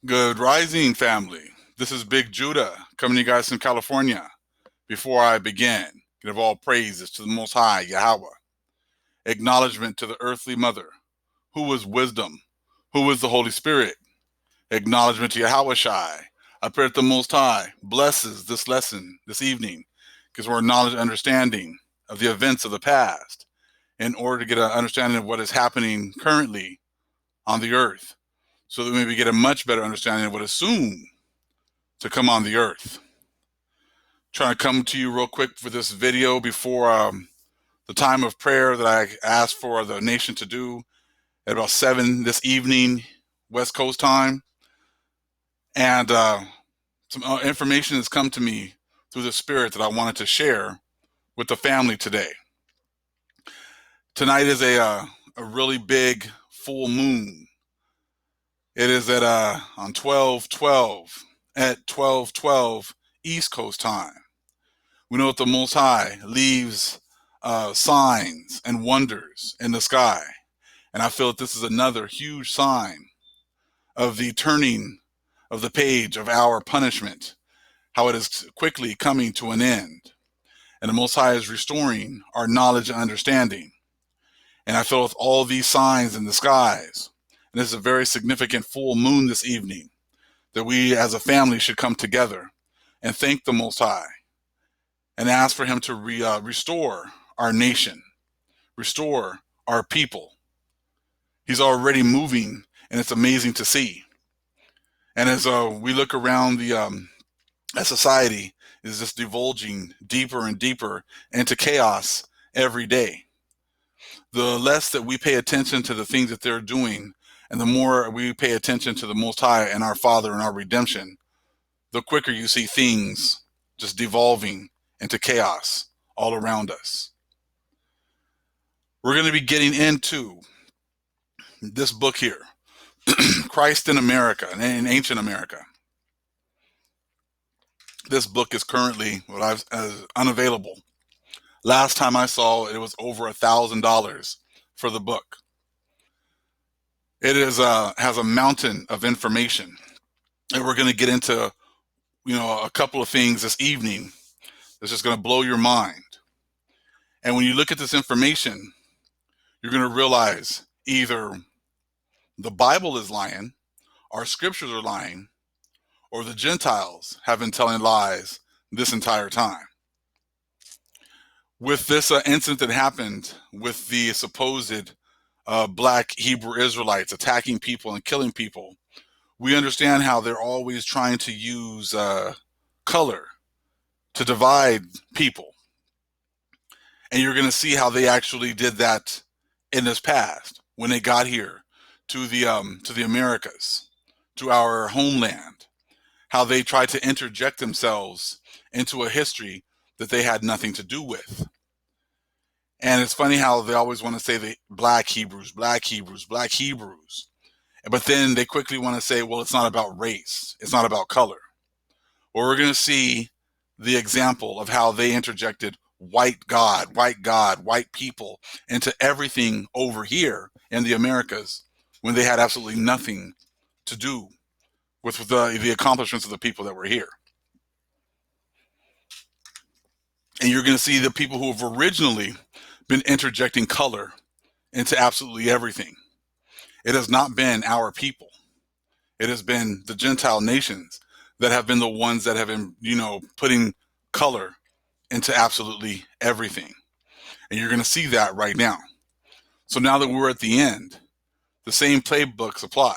Good rising, family. This is Big Judah coming to you guys from California. Before I begin, give all praises to the Most High, Yahweh. Acknowledgement to the earthly mother, who is wisdom, who is the Holy Spirit. Acknowledgement to Yahweh Shai. I pray that the Most High blesses this lesson this evening, gives more knowledge and understanding of the events of the past in order to get an understanding of what is happening currently on the earth, so that we maybe get a much better understanding of what is soon to come on the earth. Trying to come to you real quick for this video before the time of prayer that I asked for the nation to do at about 7 this evening, West Coast time. And some information has come to me through the Spirit that I wanted to share with the family today. Tonight is a really big full moon. It is at on 12/12 at 12/12 East Coast time. We know that the Most High leaves signs and wonders in the sky. And I feel that this is another huge sign of the turning of the page of our punishment, how it is quickly coming to an end. And the Most High is restoring our knowledge and understanding. And I feel with all these signs in the skies, and this is a very significant full moon this evening, that we as a family should come together and thank the Most High and ask for him to restore our nation, restore our people. He's already moving, and it's amazing to see. And as we look around the as society is just divulging deeper and deeper into chaos every day, the less that we pay attention to the things that they're doing, and the more we pay attention to the Most High and our Father and our redemption, the quicker you see things just devolving into chaos all around us. We're going to be getting into this book here, Christ in America, in Ancient America. This book is currently unavailable. Last time I saw it was over $1,000 for the book. It is has a mountain of information, and we're going to get into a couple of things this evening that's just going to blow your mind. And when you look at this information, you're going to realize either the Bible is lying, our scriptures are lying, or the Gentiles have been telling lies this entire time. With this incident that happened with the supposed black Hebrew Israelites attacking people and killing people, we understand how they're always trying to use color to divide people. And you're going to see how they actually did that in this past when they got here to the Americas, to our homeland, how they tried to interject themselves into a history that they had nothing to do with. And it's funny how they always want to say the black Hebrews, black Hebrews, black Hebrews. But then they quickly want to say, well, it's not about race. It's not about color. Well, we're going to see the example of how they interjected white God, white people into everything over here in the Americas when they had absolutely nothing to do with the accomplishments of the people that were here. And you're going to see the people who have originally been interjecting color into absolutely everything. It has not been our people. It has been the Gentile nations that have been the ones that have been, putting color into absolutely everything. And you're going to see that right now. So now that we're at the end, the same playbooks apply.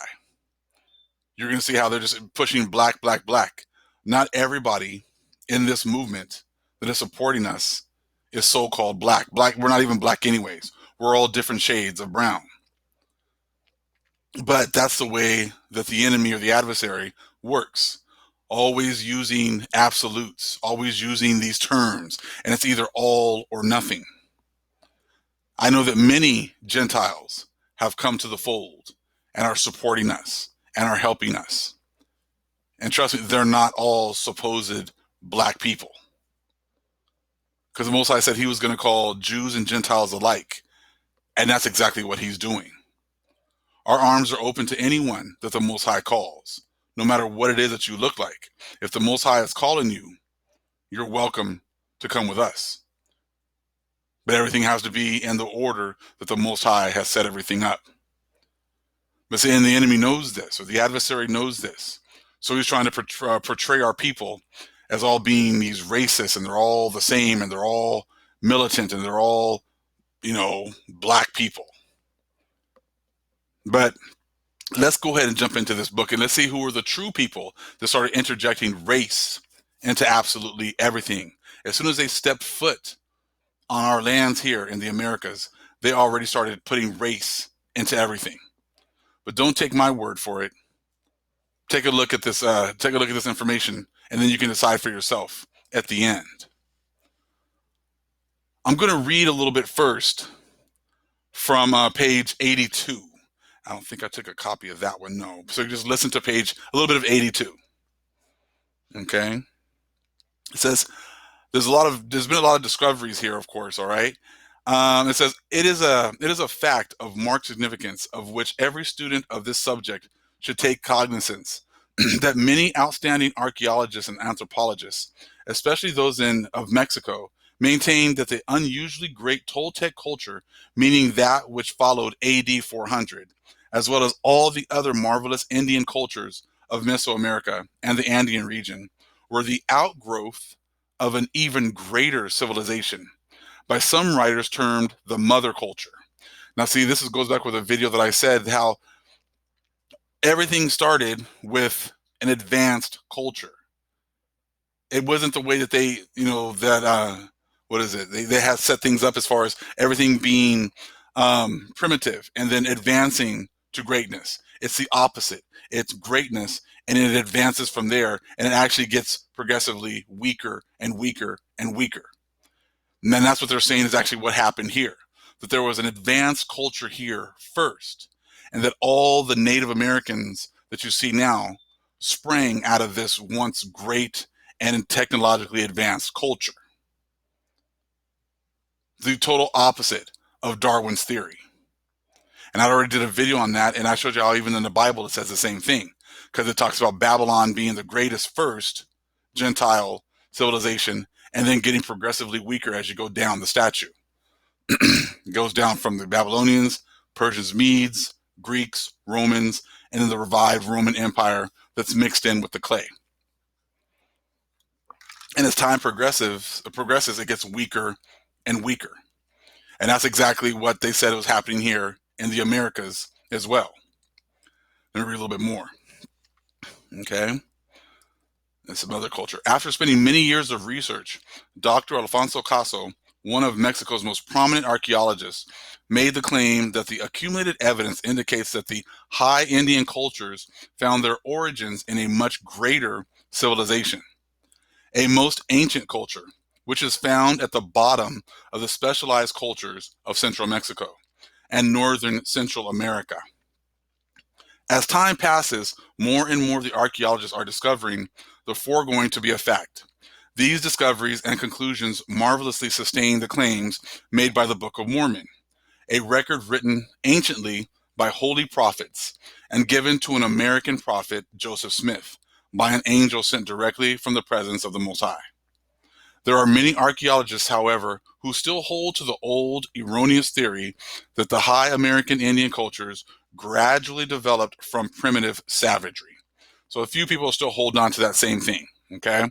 You're going to see how they're just pushing black, black, black. Not everybody in this movement that is supporting us is so-called black. Black, we're not even black anyways. We're all different shades of brown. But that's the way that the enemy or the adversary works. Always using absolutes, always using these terms, and it's either all or nothing. I know that many Gentiles have come to the fold and are supporting us and are helping us. And trust me, they're not all supposed black people. Because the Most High said he was going to call Jews and Gentiles alike. And that's exactly what he's doing. Our arms are open to anyone that the Most High calls, no matter what it is that you look like. If the Most High is calling you, you're welcome to come with us. But everything has to be in the order that the Most High has set everything up. But see, and the enemy knows this, or the adversary knows this. So he's trying to portray our people as all being these racists, and they're all the same, and they're all militant, and they're all, black people. But let's go ahead and jump into this book, and let's see who are the true people that started interjecting race into absolutely everything. As soon as they stepped foot on our lands here in the Americas, they already started putting race into everything. But don't take my word for it. Take a look at this. Take a look at this information, and then you can decide for yourself at the end. I'm going to read a little bit first from page 82. I don't think I took a copy of that one. No. So you just listen to a little bit of 82. Okay. It says there's been a lot of discoveries here, of course. All right. It says it is a fact of marked significance of which every student of this subject should take cognizance that many outstanding archaeologists and anthropologists, especially those of Mexico, maintain that the unusually great Toltec culture, meaning that which followed AD 400, as well as all the other marvelous Indian cultures of Mesoamerica and the Andean region, were the outgrowth of an even greater civilization, by some writers termed the mother culture. Now, see, this goes back with a video that I said how everything started with an advanced culture. It wasn't the way that they, they had set things up as far as everything being primitive and then advancing to greatness. It's the opposite. It's greatness, and it advances from there, and it actually gets progressively weaker and weaker and weaker. And then that's what they're saying is actually what happened here, that there was an advanced culture here first, and that all the Native Americans that you see now sprang out of this once great and technologically advanced culture. The total opposite of Darwin's theory. And I already did a video on that, and I showed you how even in the Bible it says the same thing, because it talks about Babylon being the greatest first Gentile civilization, and then getting progressively weaker as you go down the statue. It goes down from the Babylonians, Persians, Medes, Greeks, Romans, and then the revived Roman Empire that's mixed in with the clay. And as time progresses, it gets weaker and weaker. And that's exactly what they said was happening here in the Americas as well. Let me read a little bit more. Okay. And some other culture. After spending many years of research, Dr. Alfonso Caso, one of Mexico's most prominent archaeologists, made the claim that the accumulated evidence indicates that the high Indian cultures found their origins in a much greater civilization, a most ancient culture, which is found at the bottom of the specialized cultures of Central Mexico and Northern Central America. As time passes, more and more of the archaeologists are discovering the foregoing to be a fact. These discoveries and conclusions marvelously sustain the claims made by the Book of Mormon, a record written anciently by holy prophets and given to an American prophet, Joseph Smith, by an angel sent directly from the presence of the Most High. There are many archaeologists, however, who still hold to the old erroneous theory that the high American Indian cultures gradually developed from primitive savagery. So a few people still hold on to that same thing, okay?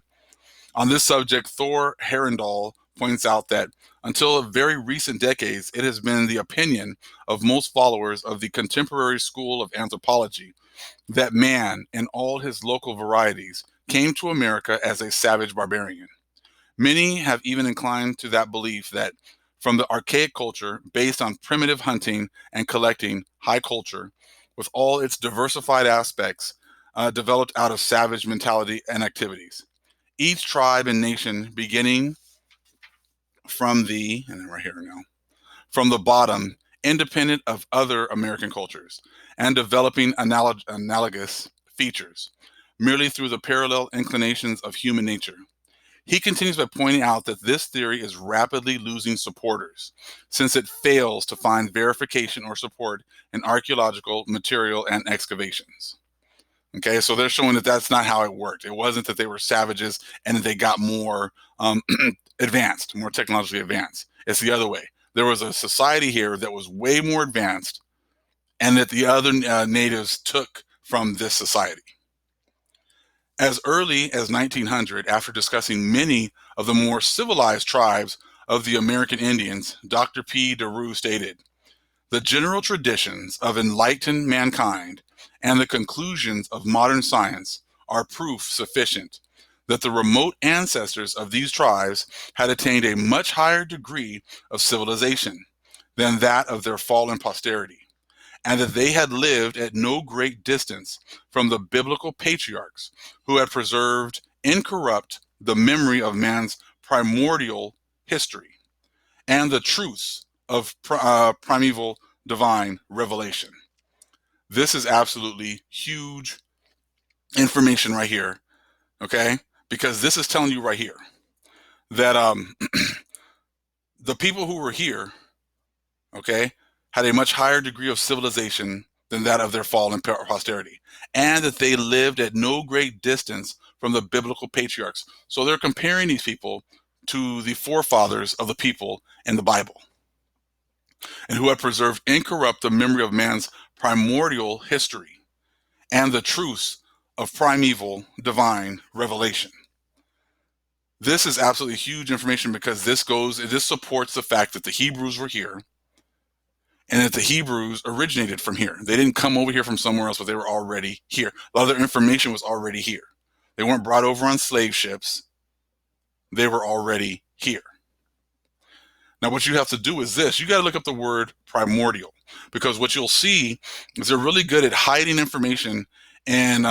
On this subject, Thor Heyerdahl points out that until very recent decades, it has been the opinion of most followers of the contemporary school of anthropology that man, in all his local varieties, came to America as a savage barbarian. Many have even inclined to that belief that from the archaic culture based on primitive hunting and collecting, high culture, with all its diversified aspects, developed out of savage mentality and activities. Each tribe and nation beginning from the bottom, independent of other American cultures, and developing analogous features, merely through the parallel inclinations of human nature. He continues by pointing out that this theory is rapidly losing supporters, since it fails to find verification or support in archaeological material and excavations. Okay, so they're showing that that's not how it worked. It wasn't that they were savages and that they got more advanced, more technologically advanced. It's the other way. There was a society here that was way more advanced, and that the other natives took from this society. As early as 1900, after discussing many of the more civilized tribes of the American Indians, Dr. P. DeRue stated, "The general traditions of enlightened mankind and the conclusions of modern science are proof sufficient that the remote ancestors of these tribes had attained a much higher degree of civilization than that of their fallen posterity, and that they had lived at no great distance from the biblical patriarchs who had preserved incorrupt the memory of man's primordial history and the truths of primeval divine revelation." This is absolutely huge information right here, okay? Because this is telling you right here that the people who were here, okay, had a much higher degree of civilization than that of their fallen posterity, and that they lived at no great distance from the biblical patriarchs. So they're comparing these people to the forefathers of the people in the Bible, and who had preserved incorrupt the memory of man's primordial history and the truths of primeval divine revelation. This is absolutely huge information, because this supports the fact that the Hebrews were here, and that the Hebrews originated from here. They didn't come over here from somewhere else, but they were already here. A lot of their information was already here. They weren't brought over on slave ships. They were already here. Now, what you have to do is this. You got to look up the word primordial, because what you'll see is they're really good at hiding information in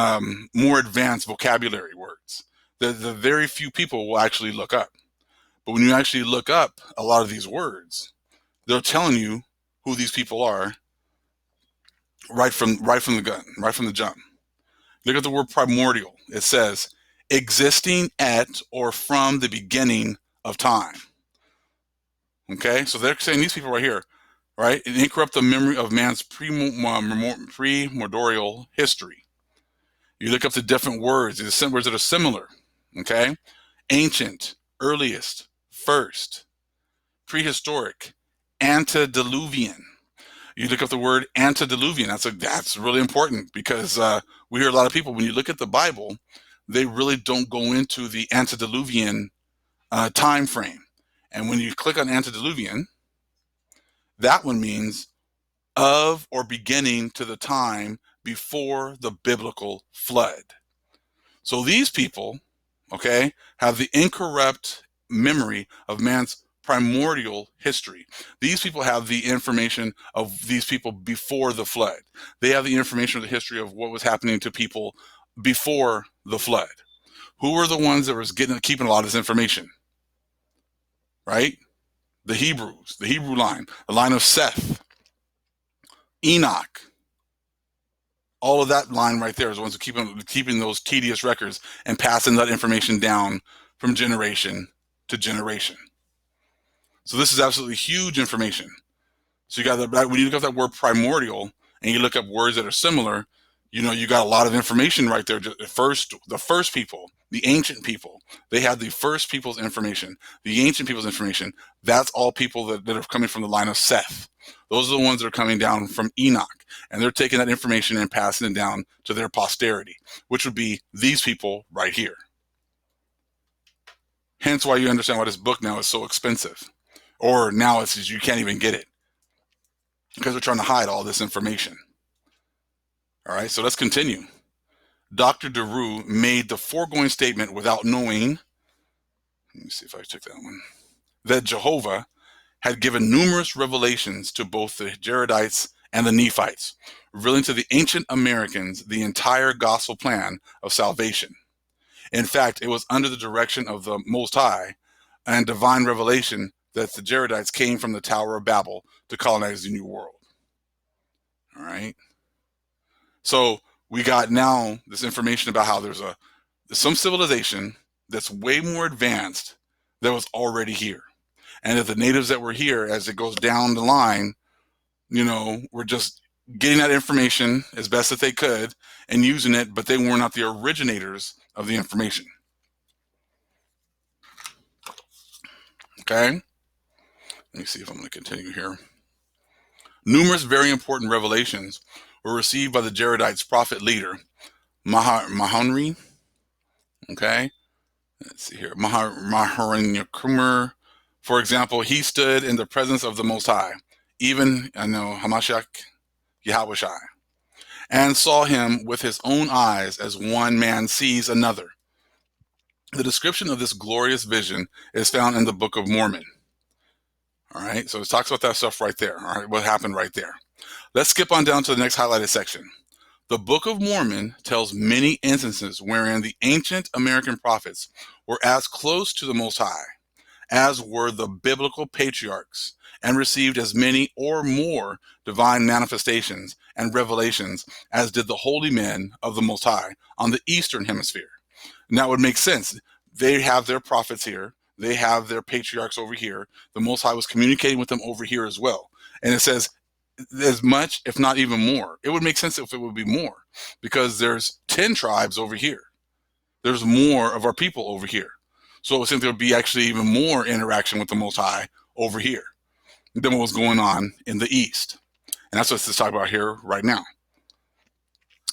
more advanced vocabulary words that the very few people will actually look up. But when you actually look up a lot of these words, they're telling you who these people are right from the jump. Look at the word primordial. It says existing at or from the beginning of time. Okay, so they're saying these people right here, right, and incorrupt the memory of man's primordial history. You look up the different words, the words that are similar. Okay, ancient, earliest, first, prehistoric, antediluvian. You look up the word antediluvian. That's really important, because we hear a lot of people, when you look at the Bible, they really don't go into the antediluvian time frame. And when you click on antediluvian, that one means of or beginning to the time before the biblical flood. So these people, okay, have the incorrupt memory of man's primordial history. These people have the information of these people before the flood. They have the information of the history of what was happening to people before the flood. Who were the ones that was keeping a lot of this information? Right? The Hebrews, the Hebrew line, the line of Seth, Enoch. All of that line right there is the ones who keeping those tedious records and passing that information down from generation to generation. So this is absolutely huge information. So you got that, when you look up that word primordial and you look up words that are similar, you know, you got a lot of information right there. The first people, the ancient people, they had the first people's information, the ancient people's information. That's all people that are coming from the line of Seth. Those are the ones that are coming down from Enoch, and they're taking that information and passing it down to their posterity, which would be these people right here. Hence why you understand why this book now is so expensive, or now you can't even get it, because we're trying to hide all this information. All right, so let's continue. Dr. DeRue made the foregoing statement without knowing, let me see if I took that one, that Jehovah had given numerous revelations to both the Jaredites and the Nephites, revealing to the ancient Americans the entire gospel plan of salvation. In fact, it was under the direction of the Most High and divine revelation that the Jaredites came from the Tower of Babel to colonize the New World. All right. So we got now this information about how there's some civilization that's way more advanced that was already here. And that the natives that were here, as it goes down the line, you know, were just getting that information as best that they could and using it, but they were not the originators of the information. Okay? Let me see if I'm going to continue here. Numerous very important revelations were received by the Jaredites' prophet leader, Mahonri. Okay? Let's see here. Maharanyakumar. For example, he stood in the presence of the Most High, even, Hamashiach Yahushai, and saw him with his own eyes as one man sees another. The description of this glorious vision is found in the Book of Mormon. All right, so it talks about that stuff right there. All right, what happened right there. Let's skip on down to the next highlighted section. The Book of Mormon tells many instances wherein the ancient American prophets were as close to the Most High as were the biblical patriarchs, and received as many or more divine manifestations and revelations as did the holy men of the Most High on the Eastern Hemisphere. Now, it would make sense. They have their prophets here. They have their patriarchs over here. The Most High was communicating with them over here as well. And it says as much, if not even more. It would make sense if it would be more, because there's 10 tribes over here. There's more of our people over here. So it would seem there would be actually even more interaction with the Most High over here than what was going on in the East. And that's what let's talk about here right now.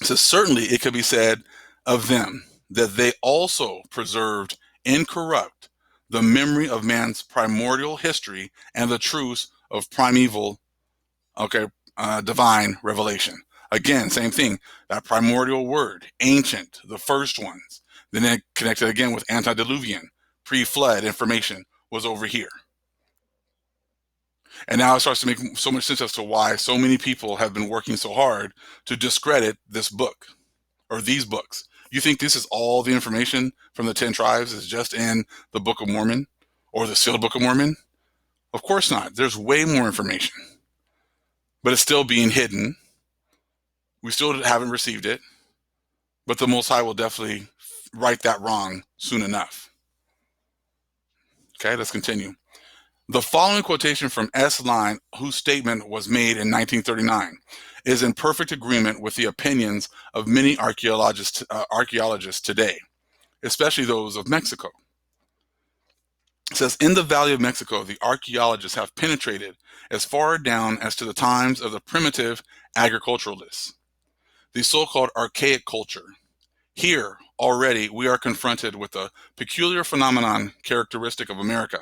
So certainly it could be said of them that they also preserved incorrupt the memory of man's primordial history and the truths of primeval, divine revelation. Again, same thing, that primordial word, ancient, the first ones. Then it connected again with antediluvian, pre-flood information was over here. And now it starts to make so much sense as to why so many people have been working so hard to discredit this book or these books. You think this is all the information from the 10 tribes is just in the Book of Mormon or the sealed Book of Mormon? Of course not. There's way more information, but it's still being hidden. We still haven't received it, but the Most High will definitely right that wrong soon enough. Okay, let's continue. The following quotation from S. Line, whose statement was made in 1939, is in perfect agreement with the opinions of many archaeologists today, especially those of Mexico. It says, in the Valley of Mexico, the archaeologists have penetrated as far down as to the times of the primitive agriculturalists, the so-called archaic culture. Here, already, we are confronted with a peculiar phenomenon characteristic of America,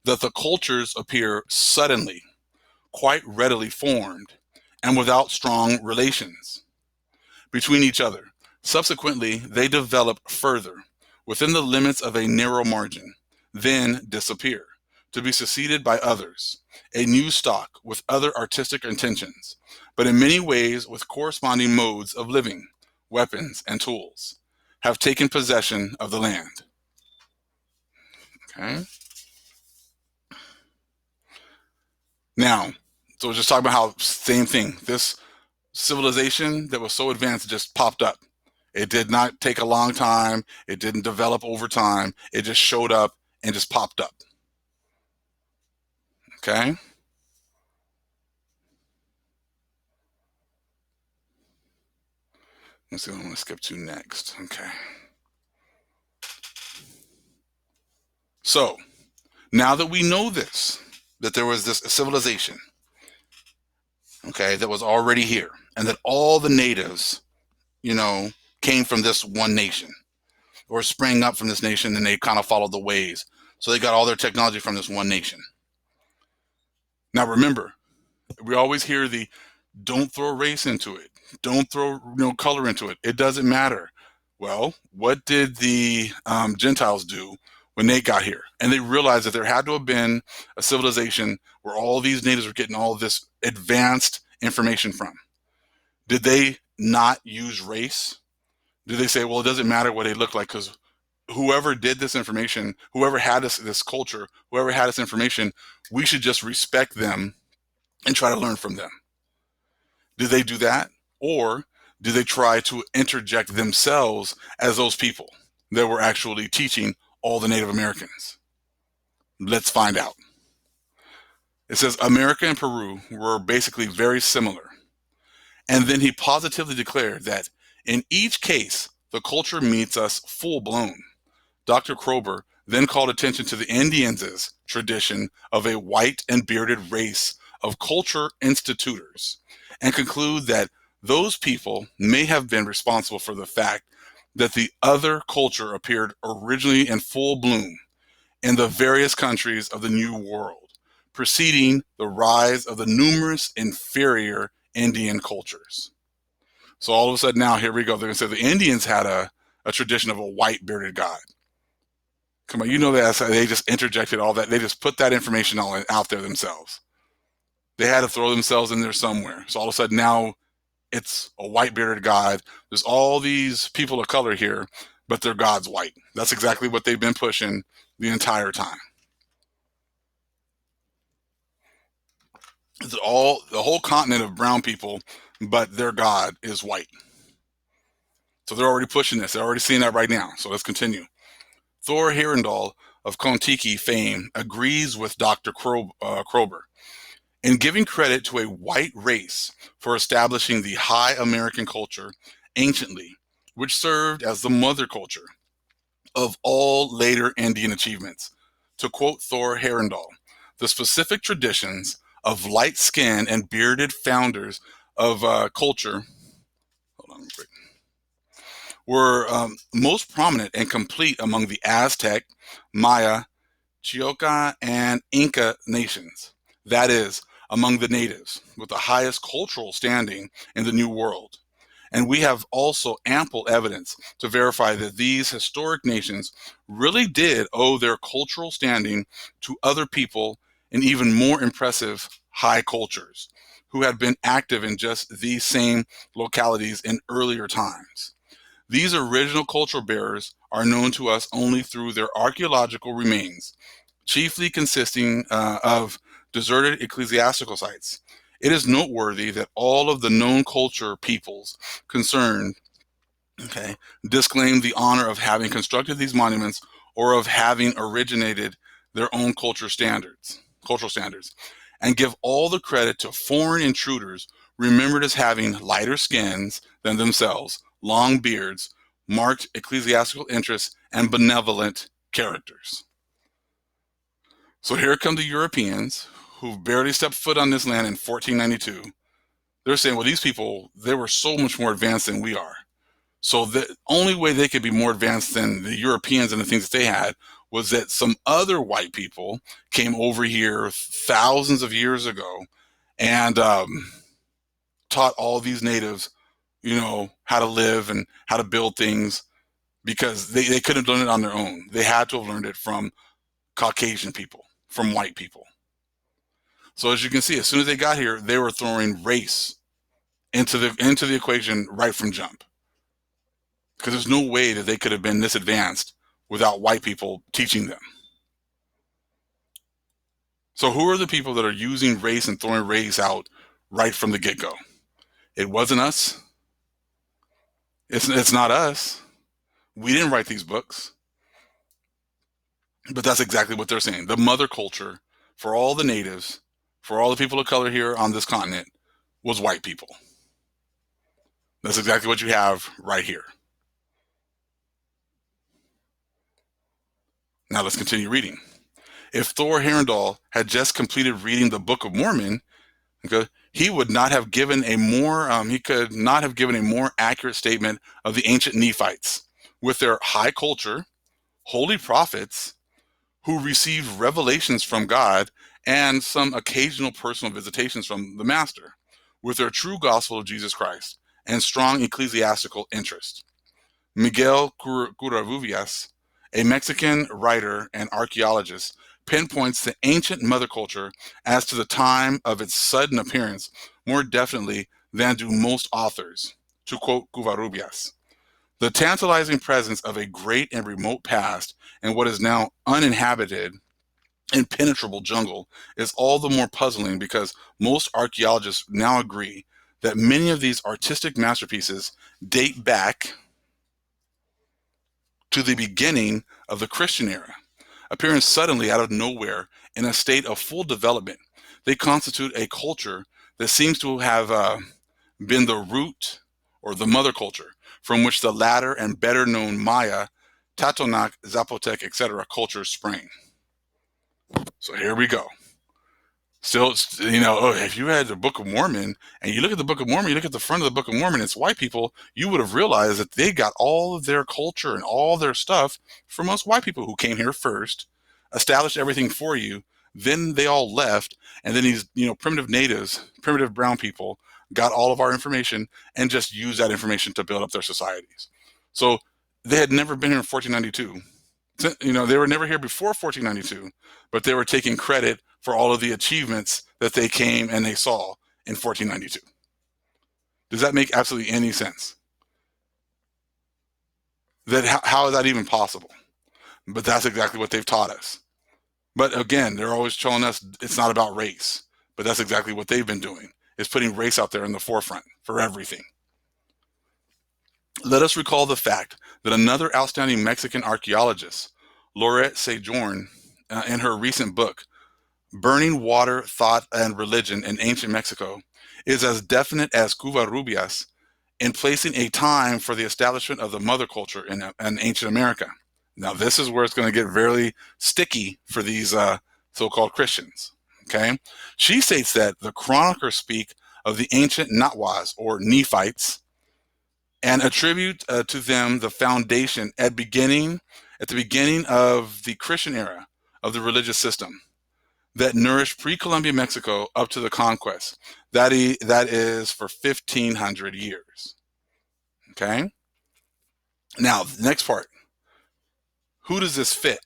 that the cultures appear suddenly, quite readily formed, and without strong relations between each other. Subsequently, they develop further, within the limits of a narrow margin, then disappear, to be succeeded by others, a new stock with other artistic intentions, but in many ways with corresponding modes of living, weapons, and tools, have taken possession of the land. Okay. Now, so we're just talking about how same thing, this civilization that was so advanced just popped up. It did not take a long time. It didn't develop over time. It just showed up and just popped up. Okay. Let's see what I'm going to skip to next. Okay. So now that we know this, that there was this civilization, okay, that was already here, and that all the natives, came from this one nation or sprang up from this nation, and they kind of followed the ways. So they got all their technology from this one nation. Now remember, we always hear the don't throw race into it. Don't throw color into it. It doesn't matter. Well, what did the Gentiles do when they got here? And they realized that there had to have been a civilization where all these natives were getting all this advanced information from. Did they not use race? Did they say, well, it doesn't matter what they look like because whoever did this information, whoever had this culture, whoever had this information, we should just respect them and try to learn from them? Did they do that? Or did they try to interject themselves as those people that were actually teaching all the Native Americans? Let's find out. It says America and Peru were basically very similar. And then he positively declared that in each case, the culture meets us full blown. Dr. Kroeber then called attention to the Indians' tradition of a white and bearded race of culture institutors and conclude that those people may have been responsible for the fact that the other culture appeared originally in full bloom in the various countries of the New World, preceding the rise of the numerous inferior Indian cultures. So all of a sudden now, here we go. They're going to say the Indians had a tradition of a white bearded god. Come on, you know that they just interjected all that. They just put that information all out there themselves. They had to throw themselves in there somewhere. So all of a sudden now it's a white bearded god. There's all these people of color here, but their god's white. That's exactly what they've been pushing the entire time. It's all the whole continent of brown people, but their god is white. So they're already pushing this. They're already seeing that right now. So let's continue. Thor Heyerdahl of Kon-Tiki fame agrees with Dr. Kroeber in giving credit to a white race for establishing the high American culture anciently, which served as the mother culture of all later Indian achievements. To quote Thor Heyerdahl, the specific traditions of light-skinned and bearded founders of culture were most prominent and complete among the Aztec, Maya, Chioca, and Inca nations. That is, among the natives, with the highest cultural standing in the New World. And we have also ample evidence to verify that these historic nations really did owe their cultural standing to other people in even more impressive high cultures who had been active in just these same localities in earlier times. These original cultural bearers are known to us only through their archaeological remains, chiefly consisting of deserted ecclesiastical sites. It is noteworthy that all of the known culture peoples concerned disclaim the honor of having constructed these monuments or of having originated their own cultural standards, and give all the credit to foreign intruders remembered as having lighter skins than themselves, long beards, marked ecclesiastical interests, and benevolent characters. So here come the Europeans who barely stepped foot on this land in 1492. They're saying, well, these people, they were so much more advanced than we are. So the only way they could be more advanced than the Europeans and the things that they had was that some other white people came over here thousands of years ago and taught all these natives, how to live and how to build things, because they couldn't have done it on their own. They had to have learned it from Caucasian people, from white people. So as you can see, as soon as they got here, they were throwing race into the equation right from jump. Because there's no way that they could have been this advanced without white people teaching them. So who are the people that are using race and throwing race out right from the get-go? It wasn't us. It's not us. We didn't write these books. But that's exactly what they're saying. The mother culture for all the natives, for all the people of color here on this continent, was white people. That's exactly what you have right here. Now let's continue reading. If Thor Heyerdahl had just completed reading the Book of Mormon, he would not have given a more he could not have given a more accurate statement of the ancient Nephites with their high culture, holy prophets who received revelations from God and some occasional personal visitations from the Master, with their true gospel of Jesus Christ and strong ecclesiastical interest. Miguel Covarrubias, a Mexican writer and archaeologist, pinpoints the ancient mother culture as to the time of its sudden appearance more definitely than do most authors. To quote Covarrubias, the tantalizing presence of a great and remote past in what is now uninhabited, impenetrable jungle is all the more puzzling because most archaeologists now agree that many of these artistic masterpieces date back to the beginning of the Christian era, appearing suddenly out of nowhere in a state of full development. They constitute a culture that seems to have been the root or the mother culture from which the latter and better known Maya, Totonac, Zapotec, etc. cultures spring. So here we go. Still, if you had the Book of Mormon and you look at the Book of Mormon, you look at the front of the Book of Mormon, it's white people, you would have realized that they got all of their culture and all their stuff from us white people who came here first, established everything for you, then they all left, and then these, primitive natives, primitive brown people, got all of our information and just used that information to build up their societies. So they had never been here in 1492. They were never here before 1492, but they were taking credit for all of the achievements that they came and they saw in 1492. Does that make absolutely any sense? How is that even possible? But that's exactly what they've taught us. But again, they're always showing us it's not about race. But that's exactly what they've been doing, is putting race out there in the forefront for everything. Let us recall the fact that another outstanding Mexican archaeologist, Laurette Sejourne, in her recent book, Burning Water, Thought, and Religion in Ancient Mexico, is as definite as Covarrubias in placing a time for the establishment of the mother culture in ancient America. Now, this is where it's going to get very sticky for these so-called Christians. Okay, she states that the chroniclers speak of the ancient Natwas or Nephites and attribute to them the foundation at the beginning of the Christian era of the religious system that nourished pre-Columbian Mexico up to the conquest. That is for 1,500 years. Okay? Now, the next part. Who does this fit?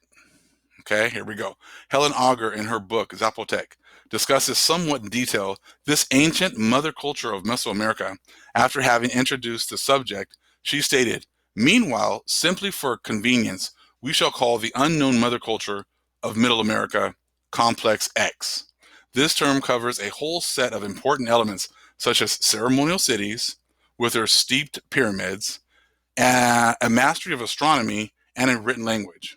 Okay, here we go. Helen Auger, in her book, Zapotec, discusses somewhat in detail this ancient mother culture of Mesoamerica. After having introduced the subject, she stated, "Meanwhile, simply for convenience, we shall call the unknown mother culture of Middle America Complex X. This term covers a whole set of important elements such as ceremonial cities with their steeped pyramids, a mastery of astronomy, and a written language."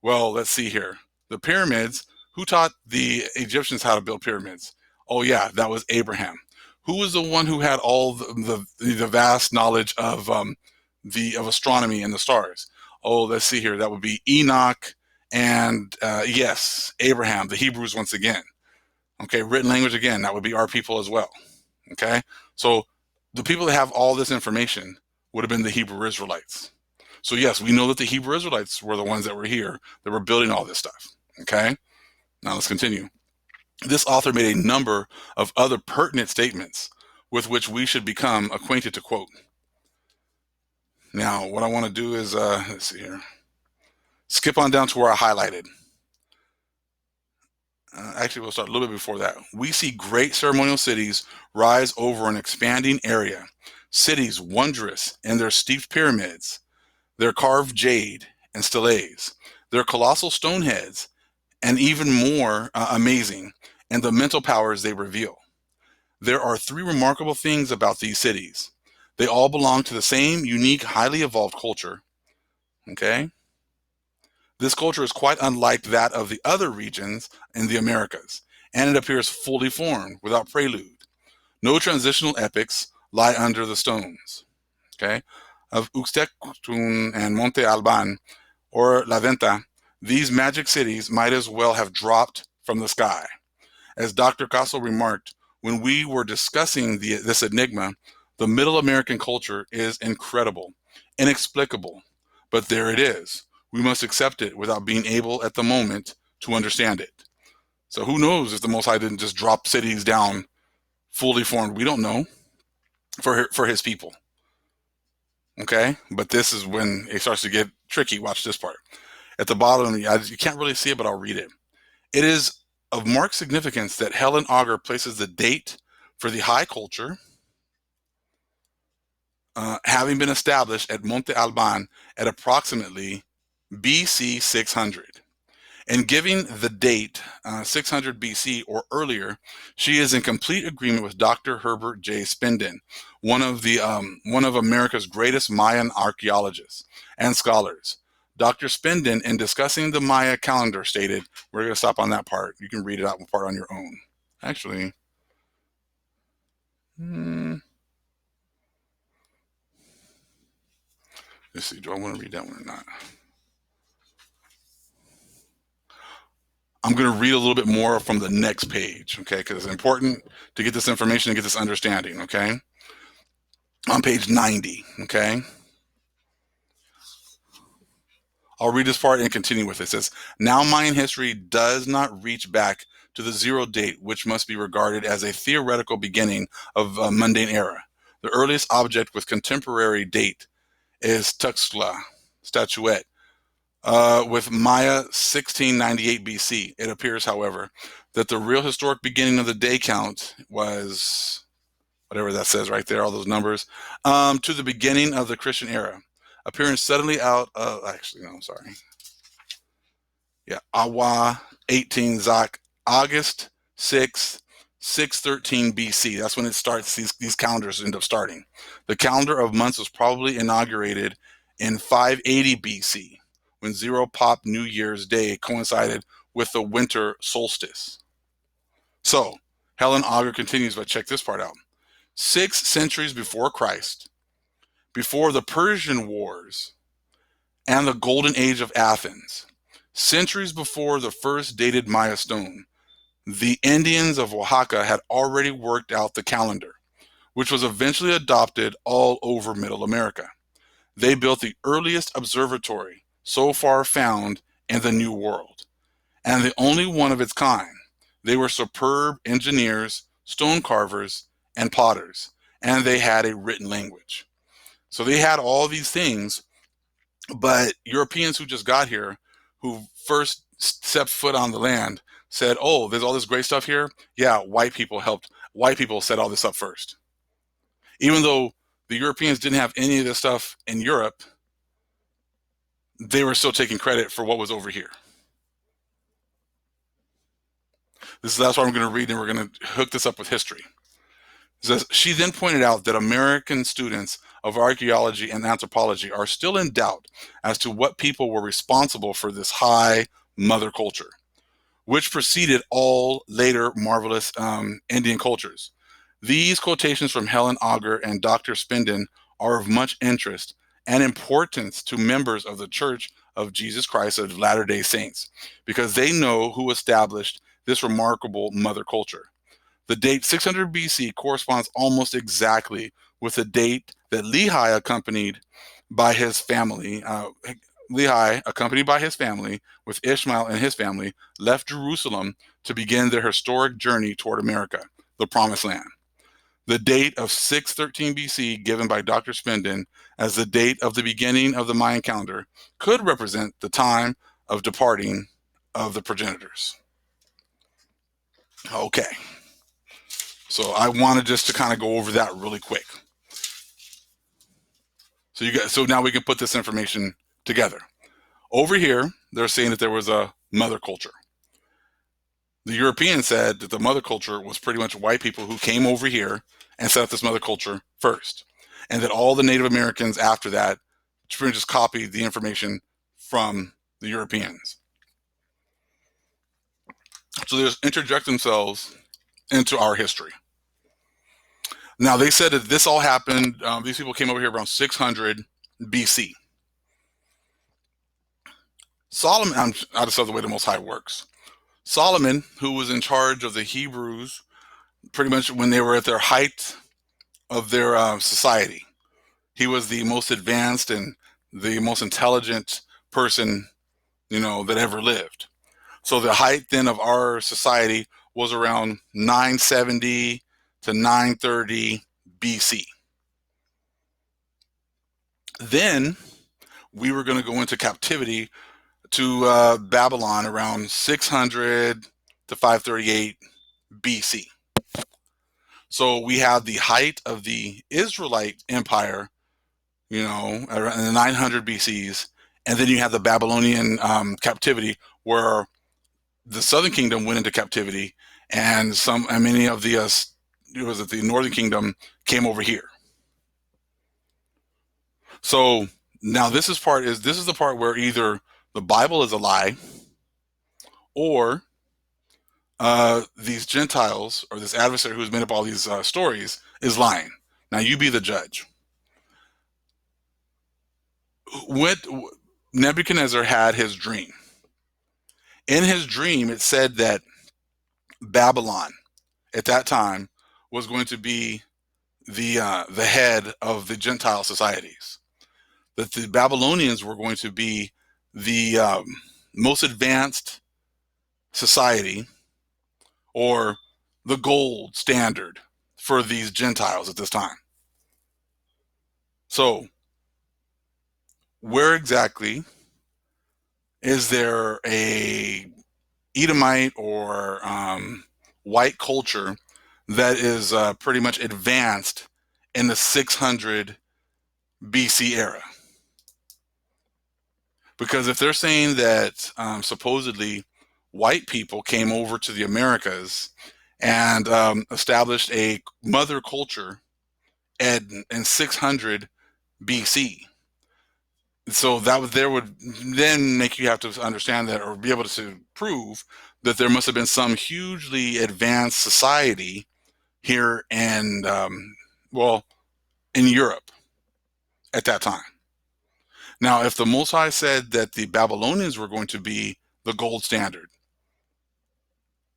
Well, let's see here. The pyramids, who taught the Egyptians how to build pyramids? Oh yeah, that was Abraham. Who was the one who had all the vast knowledge of astronomy and the stars? Oh, let's see here. That would be Enoch, and yes, Abraham, the Hebrews once again. Okay, written language again, that would be our people as well. Okay, so the people that have all this information would have been the Hebrew Israelites. So yes, we know that the Hebrew Israelites were the ones that were here, that were building all this stuff. Okay, now let's continue. This author made a number of other pertinent statements with which we should become acquainted to quote. Now, what I want to do is, let's see here, skip on down to where I highlighted. Actually, we'll start a little bit before that. We see great ceremonial cities rise over an expanding area. Cities wondrous in their steeped pyramids, their carved jade and steles, their colossal stone heads, and even more amazing, and the mental powers they reveal. There are three remarkable things about these cities. They all belong to the same unique, highly evolved culture. Okay? This culture is quite unlike that of the other regions in the Americas, and it appears fully formed, without prelude. No transitional epics lie under the stones. Okay? Of Uxtectun and Monte Alban or La Venta, these magic cities might as well have dropped from the sky. As Dr. Caso remarked, when we were discussing this enigma, the Middle American culture is incredible, inexplicable, but there it is. We must accept it without being able at the moment to understand it. So who knows if the Most High didn't just drop cities down fully formed? We don't know for his people. Okay, but this is when it starts to get tricky. Watch this part. At the bottom, you can't really see it, but I'll read it. It is of marked significance that Helen Auger places the date for the high culture having been established at Monte Alban at approximately BC 600. In giving the date 600 BC or earlier, she is in complete agreement with Dr. Herbert J. Spindon, one of America's greatest Mayan archaeologists and scholars. Dr. Spindon, in discussing the Maya calendar, stated, we're going to stop on that part. You can read it out part on your own. Actually, Let's see, do I want to read that one or not? I'm going to read a little bit more from the next page, okay? Because it's important to get this information and get this understanding, okay? On page 90, okay? I'll read this part and continue with it. It says, now Mayan history does not reach back to the zero date, which must be regarded as a theoretical beginning of a mundane era. The earliest object with contemporary date is Tuxtla statuette, with Maya 1698 BC. It appears, however, that the real historic beginning of the day count was whatever that says right there, all those numbers, to the beginning of the Christian era, appearing suddenly out of, actually, no, I'm sorry. Yeah, Awa 18 Zak, August 6th, 613 BC. That's when it starts, these calendars end up starting. The calendar of months was probably inaugurated in 580 BC, when Zero Pop New Year's Day coincided with the winter solstice. So, Helen Auger continues, but check this part out. 6 centuries before Christ, before the Persian Wars and the Golden Age of Athens, centuries before the first dated Maya stone, the Indians of Oaxaca had already worked out the calendar, which was eventually adopted all over Middle America. They built the earliest observatory so far found in the New World, and the only one of its kind. They were superb engineers, stone carvers, and potters, and they had a written language. So they had all these things, but Europeans who just got here, who first stepped foot on the land, said, oh, there's all this great stuff here. Yeah, white people helped. White people set all this up first. Even though the Europeans didn't have any of this stuff in Europe, they were still taking credit for what was over here. That's what I'm going to read, and we're going to hook this up with history. It says, she then pointed out that American students of archaeology and anthropology are still in doubt as to what people were responsible for this high mother culture, which preceded all later marvelous Indian cultures. These quotations from Helen Auger and Dr. Spindon are of much interest and importance to members of the Church of Jesus Christ of Latter-day Saints, because they know who established this remarkable mother culture. The date 600 BC corresponds almost exactly with the date that Lehi, accompanied by his family, with Ishmael and his family, left Jerusalem to begin their historic journey toward America, the Promised Land. The date of 613 BC, given by Dr. Spindon as the date of the beginning of the Mayan calendar, could represent the time of departing of the progenitors. Okay. So I wanted just to kind of go over that really quick. So now we can put this information together. Over here, they're saying that there was a mother culture. The Europeans said that the mother culture was pretty much white people who came over here and set up this mother culture first, and that all the Native Americans after that just copied the information from the Europeans. So they just interject themselves into our history. Now, they said that this all happened, these people came over here around 600 BC. Solomon, I just love the way the Most High works. Solomon, who was in charge of the Hebrews, pretty much when they were at their height of their society, he was the most advanced and the most intelligent person, that ever lived. So the height then of our society was around 970 to 930 BC. Then we were going to go into captivity to Babylon around 600 to 538 BC. So we have the height of the Israelite Empire, around the 900 BCs, and then you have the Babylonian captivity, where the Southern Kingdom went into captivity, and many of the Northern Kingdom came over here. So now this is the part where either the Bible is a lie, or these Gentiles or this adversary who's made up all these stories is lying. Now you be the judge. What Nebuchadnezzar had his dream. In his dream, it said that Babylon at that time was going to be the head of the Gentile societies. That the Babylonians were going to be the most advanced society, or the gold standard for these Gentiles at this time. So, where exactly is there a Edomite or white culture that is pretty much advanced in the 600 BC era? Because if they're saying that supposedly white people came over to the Americas and established a mother culture in 600 BC, so there would then make you have to understand that, or be able to prove that there must have been some hugely advanced society here in well, in Europe at that time. Now, if the Most High said that the Babylonians were going to be the gold standard,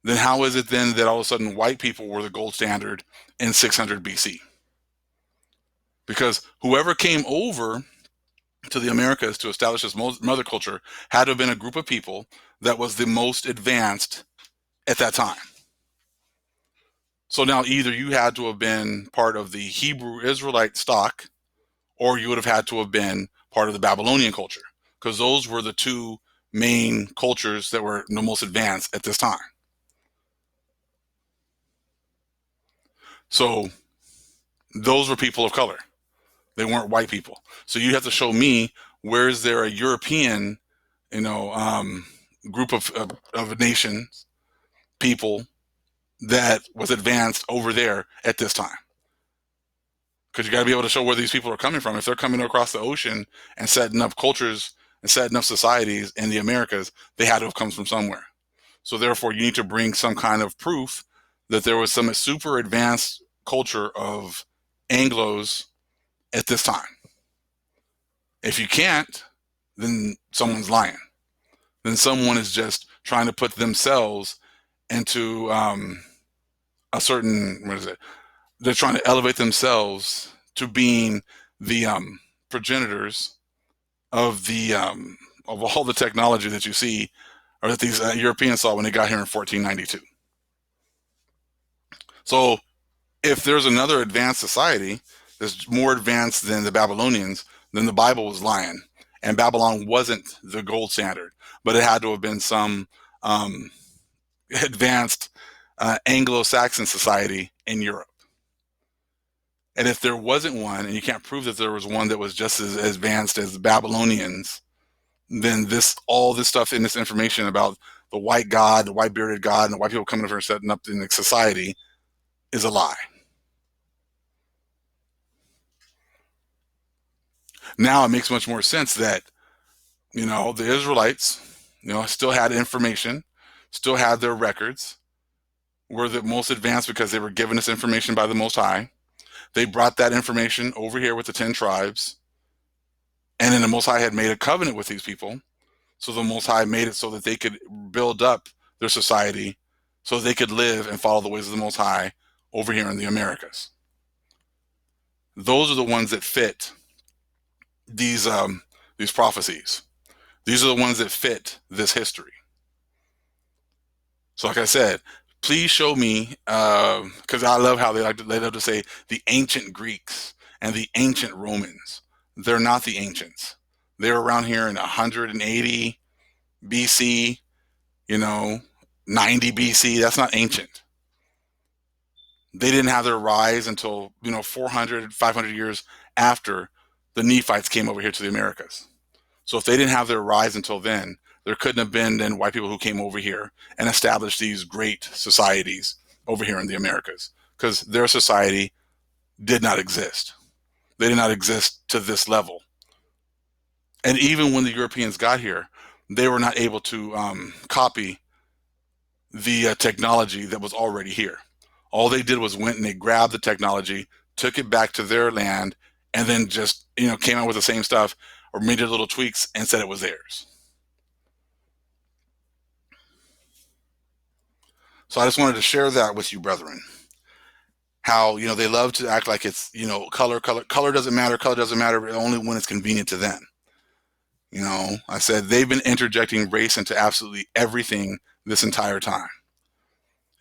then how is it then that all of a sudden white people were the gold standard in 600 BC? Because whoever came over to the Americas to establish this mother culture had to have been a group of people that was the most advanced at that time. So now either you had to have been part of the Hebrew Israelite stock, or you would have had to have been part of the Babylonian culture, because those were the two main cultures that were the most advanced at this time. So those were people of color. They weren't white people. So you have to show me, where is there a European, group of nations, people that was advanced over there at this time? Because you got to be able to show where these people are coming from. If they're coming across the ocean and setting up cultures and setting up societies in the Americas, they had to have come from somewhere. So therefore, you need to bring some kind of proof that there was some super advanced culture of Anglos at this time. If you can't, then someone's lying. Then someone is just trying to put themselves into a certain, what is it? They're trying to elevate themselves to being the progenitors of of all the technology that you see, or that these Europeans saw when they got here in 1492. So if there's another advanced society that's more advanced than the Babylonians, then the Bible was lying, and Babylon wasn't the gold standard, but it had to have been some advanced Anglo-Saxon society in Europe. And if there wasn't one, and you can't prove that there was one that was just as advanced as the Babylonians, then all this stuff in this information about the white God, the white bearded God, and the white people coming over and setting up in the society is a lie. Now it makes much more sense that, the Israelites, still had information, still had their records, were the most advanced because they were given this information by the Most High. They brought that information over here with the 10 tribes. And then the Most High had made a covenant with these people. So the Most High made it so that they could build up their society, so they could live and follow the ways of the Most High over here in the Americas. Those are the ones that fit these prophecies. These are the ones that fit this history. So like I said, please show me, because I love how they love to say the ancient Greeks and the ancient Romans. They're not the ancients. They're around here in 180 BC, 90 BC. That's not ancient. They didn't have their rise until, 400, 500 years after the Nephites came over here to the Americas. So if they didn't have their rise until then, there couldn't have been then white people who came over here and established these great societies over here in the Americas, because their society did not exist. They did not exist to this level. And even when the Europeans got here, they were not able to copy the technology that was already here. All they did was went and they grabbed the technology, took it back to their land, and then just, came out with the same stuff, or made their little tweaks and said it was theirs. So I just wanted to share that with you, brethren. How, they love to act like it's, color doesn't matter. Color doesn't matter only when it's convenient to them. I said they've been interjecting race into absolutely everything this entire time.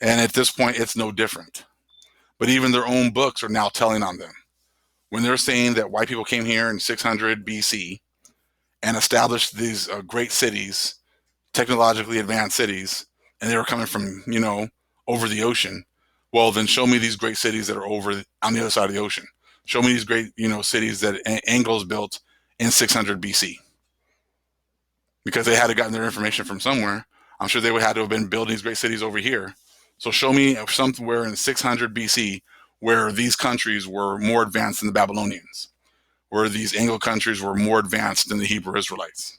And at this point, it's no different. But even their own books are now telling on them. When they're saying that white people came here in 600 BC and established these great cities, technologically advanced cities, and they were coming from, over the ocean, well, then show me these great cities that are over on the other side of the ocean. Show me these great, cities that Anglos built in 600 BC. Because they had to gotten their information from somewhere. I'm sure they would have to have been building these great cities over here. So show me somewhere in 600 BC where these countries were more advanced than the Babylonians, where these Anglo countries were more advanced than the Hebrew Israelites.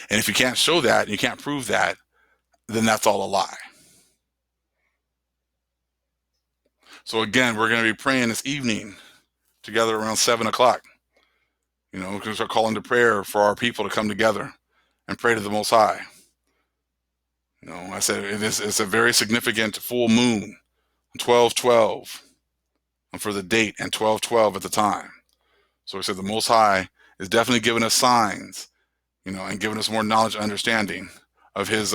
And if you can't show that, and you can't prove that, then that's all a lie. So again, we're going to be praying this evening together around 7 o'clock. We're going to start calling to prayer for our people to come together and pray to the Most High. I said it's a very significant full moon, 12/12, for the date, and 12/12 at the time. So we said the Most High is definitely giving us signs, and giving us more knowledge and understanding of his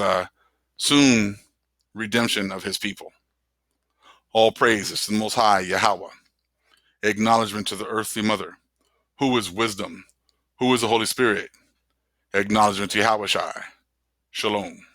soon redemption of his people. All praises to the Most High, Yahweh. Acknowledgement to the earthly mother, who is wisdom, who is the Holy Spirit. Acknowledgement to Yahweh Shai. Shalom.